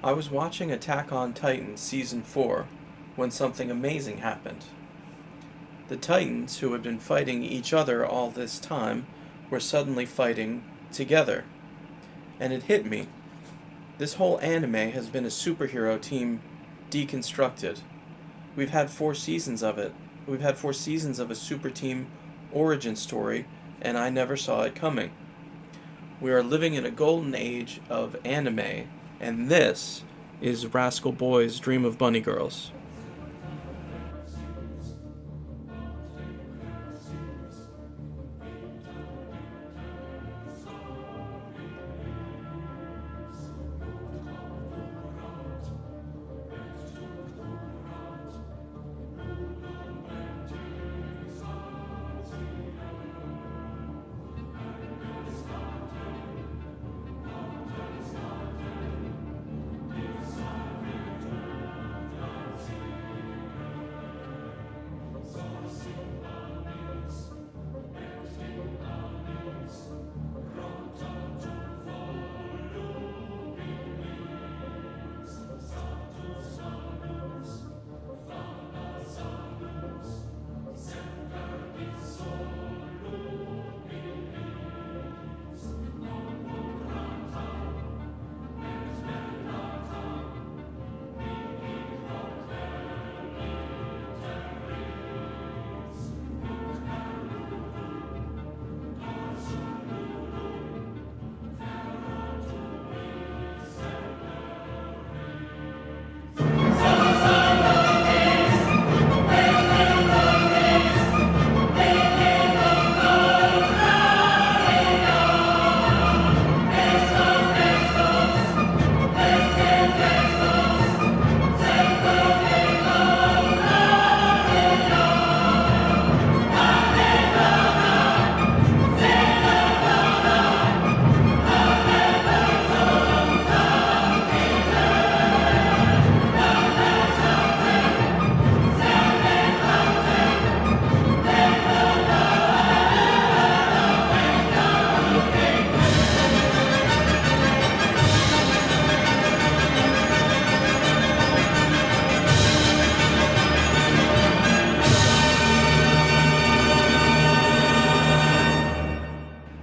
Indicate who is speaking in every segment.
Speaker 1: I was watching Attack on Titan Season 4 when something amazing happened. The Titans, who had been fighting each other all this time, were suddenly fighting together. And it hit me. This whole anime has been a superhero team deconstructed. We've had 4 seasons of it. We've had 4 seasons of a super team origin story, and I never saw it coming. We are living in a golden age of anime, and this is Rascal Boy's Dream of Bunny Girls.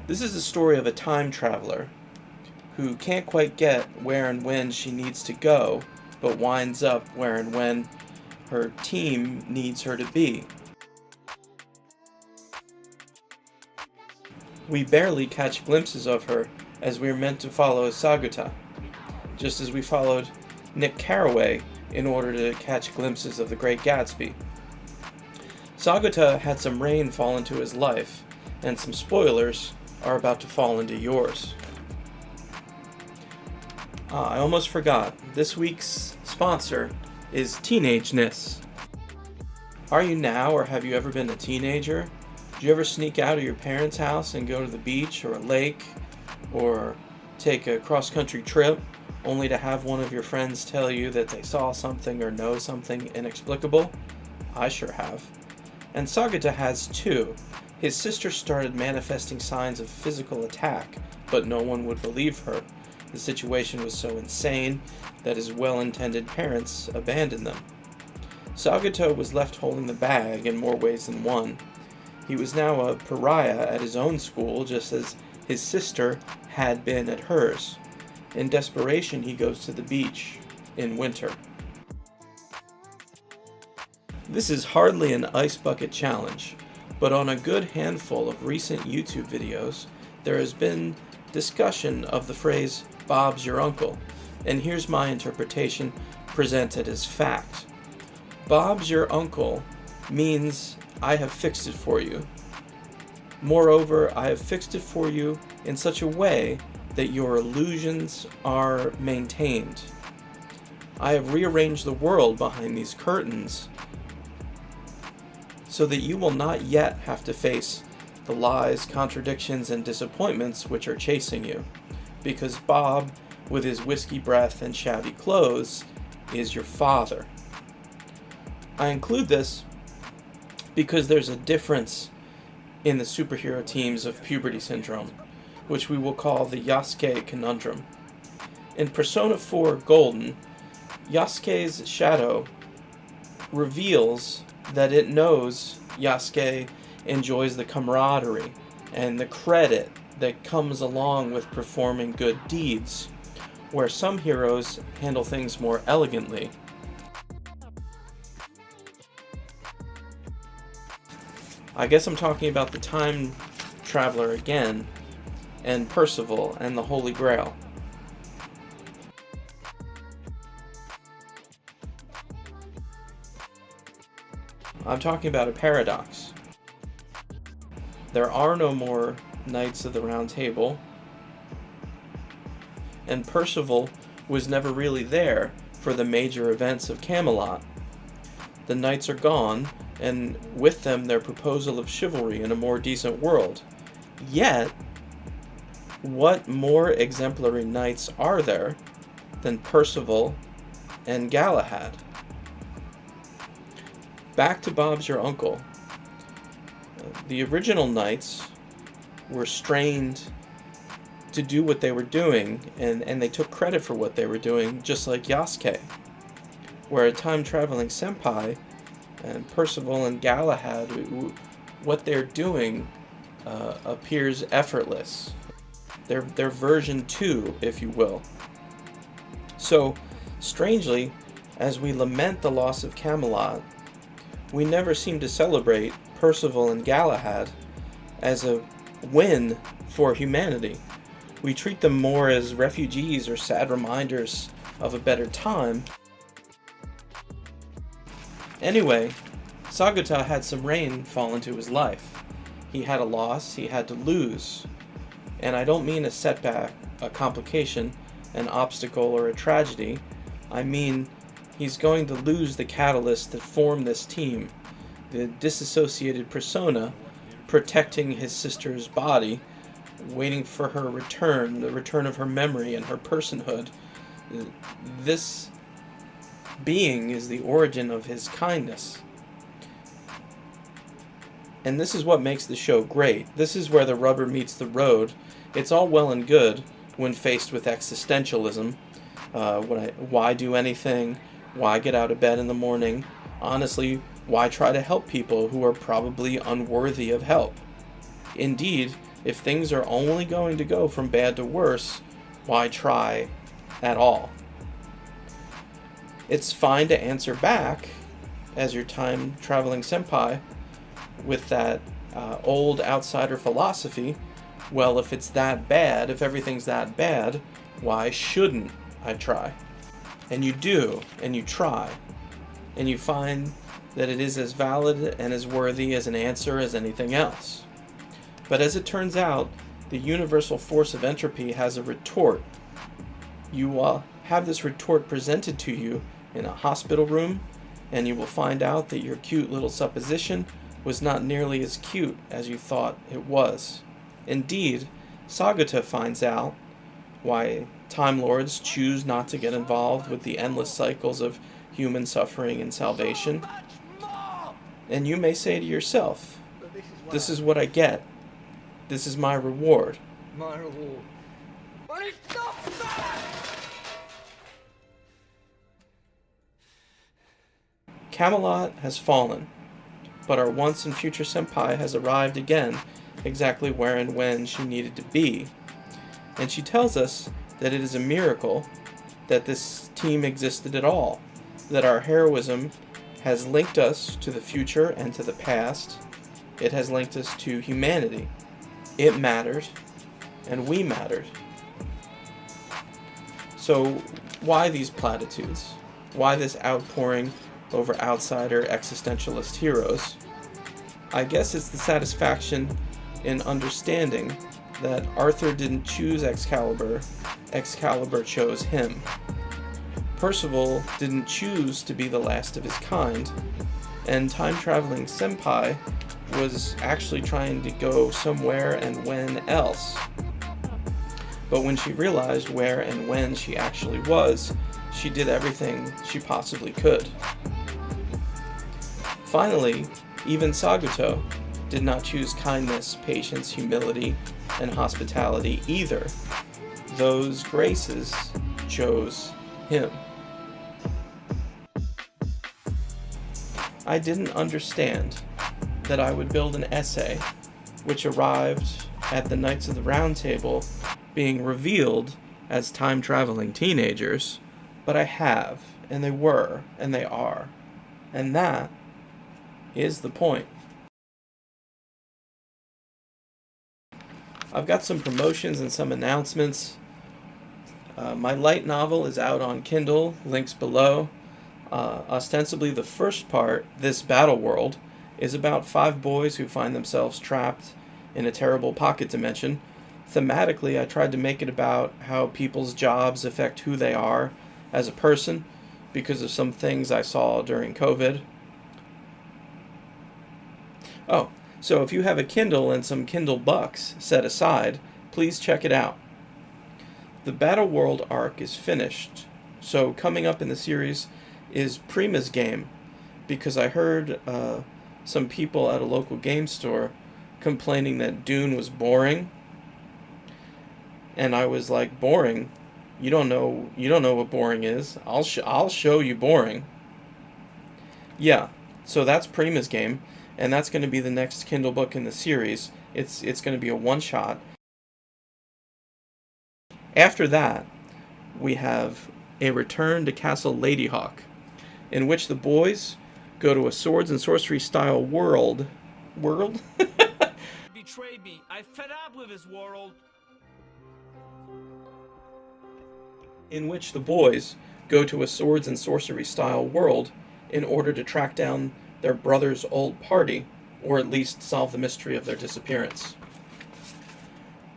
Speaker 1: This is the story of a time traveler who can't quite get where and when she needs to go, but winds up where and when her team needs her to be. We barely catch glimpses of her as we are meant to follow Saguta, just as we followed Nick Carraway in order to catch glimpses of the Great Gatsby. Saguta had some rain fall into his life, and some spoilers are about to fall into yours. I almost forgot. This week's sponsor is Teenageness. Are you now, or have you ever been a teenager? Did you ever sneak out of your parents' house and go to the beach or a lake, or take a cross-country trip, only to have one of your friends tell you that they saw something or know something inexplicable? I sure have. And Saguta has too. His sister started manifesting signs of physical attack, but no one would believe her. The situation was so insane that his well-intended parents abandoned them. Saguta was left holding the bag in more ways than one. He was now a pariah at his own school, just as his sister had been at hers. In desperation, he goes to the beach in winter. This is hardly an ice bucket challenge, but on a good handful of recent YouTube videos, there has been discussion of the phrase, "Bob's your uncle," and here's my interpretation presented as fact. Bob's your uncle means I have fixed it for you. Moreover, I have fixed it for you in such a way that your illusions are maintained. I have rearranged the world behind these curtains so that you will not yet have to face the lies, contradictions, and disappointments which are chasing you, because Bob, with his whiskey breath and shabby clothes, is your father. I include this because there's a difference in the superhero teams of Puberty Syndrome, which we will call the Yasuke Conundrum. In Persona 4 Golden, Yasuke's shadow reveals that it knows Yasuke enjoys the camaraderie and the credit that comes along with performing good deeds, where some heroes handle things more elegantly. I guess I'm talking about the time traveler again, and Percival and the Holy Grail. I'm talking about a paradox. There are no more Knights of the Round Table, and Percival was never really there for the major events of Camelot. The knights are gone, and with them their proposal of chivalry in a more decent world. Yet, what more exemplary knights are there than Percival and Galahad? Back to Bob's Your Uncle. The original knights were strained to do what they were doing, and they took credit for what they were doing, just like Yasuke. Where a time-traveling senpai and Percival and Galahad, what they're doing appears effortless. They're version 2, if you will. So, strangely, as we lament the loss of Camelot, we never seem to celebrate Percival and Galahad as a win for humanity. We treat them more as refugees or sad reminders of a better time. Anyway, Saguta had some rain fall into his life. He had a loss, he had to lose. And I don't mean a setback, a complication, an obstacle, or a tragedy. I mean, he's going to lose the catalyst that formed this team, the disassociated persona protecting his sister's body, waiting for her return, the return of her memory and her personhood. This being is the origin of his kindness. And this is what makes the show great. This is where the rubber meets the road. It's all well and good when faced with existentialism. Why do anything? Why get out of bed in the morning? Honestly, why try to help people who are probably unworthy of help? Indeed, if things are only going to go from bad to worse, why try at all? It's fine to answer back, as your time-traveling senpai, with that old outsider philosophy. Well, if it's that bad, if everything's that bad, why shouldn't I try? And you do, and you try, and you find that it is as valid and as worthy as an answer as anything else. But as it turns out, the universal force of entropy has a retort. You have this retort presented to you in a hospital room, and you will find out that your cute little supposition was not nearly as cute as you thought it was. Indeed, Saguta finds out why Time Lords choose not to get involved with the endless cycles of human suffering and salvation. And you may say to yourself, this is what I get. This is my reward.
Speaker 2: My reward. But it's not fair!
Speaker 1: Camelot has fallen, but our once and future senpai has arrived again, exactly where and when she needed to be. And she tells us that it is a miracle that this team existed at all, that our heroism has linked us to the future and to the past. It has linked us to humanity. It mattered, and we mattered. So why these platitudes? Why this outpouring over outsider existentialist heroes? I guess it's the satisfaction in understanding that Arthur didn't choose Excalibur, Excalibur chose him. Percival didn't choose to be the last of his kind, and time-traveling senpai was actually trying to go somewhere and when else. But when she realized where and when she actually was, she did everything she possibly could. Finally, even Saguto did not choose kindness, patience, humility, and hospitality either. Those graces chose him. I didn't understand that I would build an essay which arrived at the Knights of the Round Table being revealed as time-traveling teenagers, but I have, and they were, and they are. And that is the point. I've got some promotions and some announcements. My light novel is out on Kindle, links below. Ostensibly the first part, This Battle World, is about 5 boys who find themselves trapped in a terrible pocket dimension. Thematically, I tried to make it about how people's jobs affect who they are as a person because of some things I saw during COVID. Oh, so if you have a Kindle and some Kindle bucks set aside, please check it out. The Battle World arc is finished, so coming up in the series is Prima's game, because I heard some people at a local game store complaining that Dune was boring, and I was like, boring? You don't know what boring is. I'll show you boring. Yeah, so that's Prima's game, and that's going to be the next Kindle book in the series. It's going to be a one-shot. After that, we have A Return to Castle Ladyhawke, in which the boys go to a swords and sorcery style world?
Speaker 2: Betrayed me. I fed up with his world.
Speaker 1: In which the boys go to a swords and sorcery style world in order to track down their brother's old party, or at least solve the mystery of their disappearance.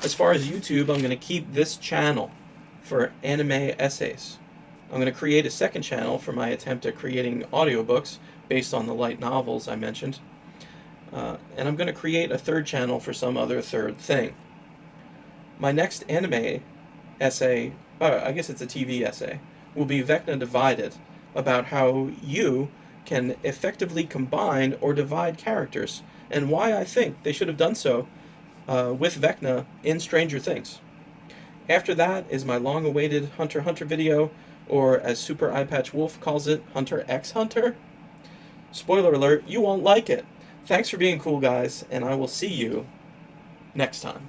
Speaker 1: As far as YouTube, I'm going to keep this channel for anime essays. I'm going to create a second channel for my attempt at creating audiobooks based on the light novels I mentioned. And I'm going to create a third channel for some other third thing. My next anime essay, I guess it's a TV essay, will be Vecna Divided, about how you can effectively combine or divide characters, and why I think they should have done so with Vecna in Stranger Things. After that is my long-awaited Hunter x Hunter video, or as Super Eyepatch Wolf calls it, Hunter x Hunter. Spoiler alert, you won't like it. Thanks for being cool, guys, and I will see you next time.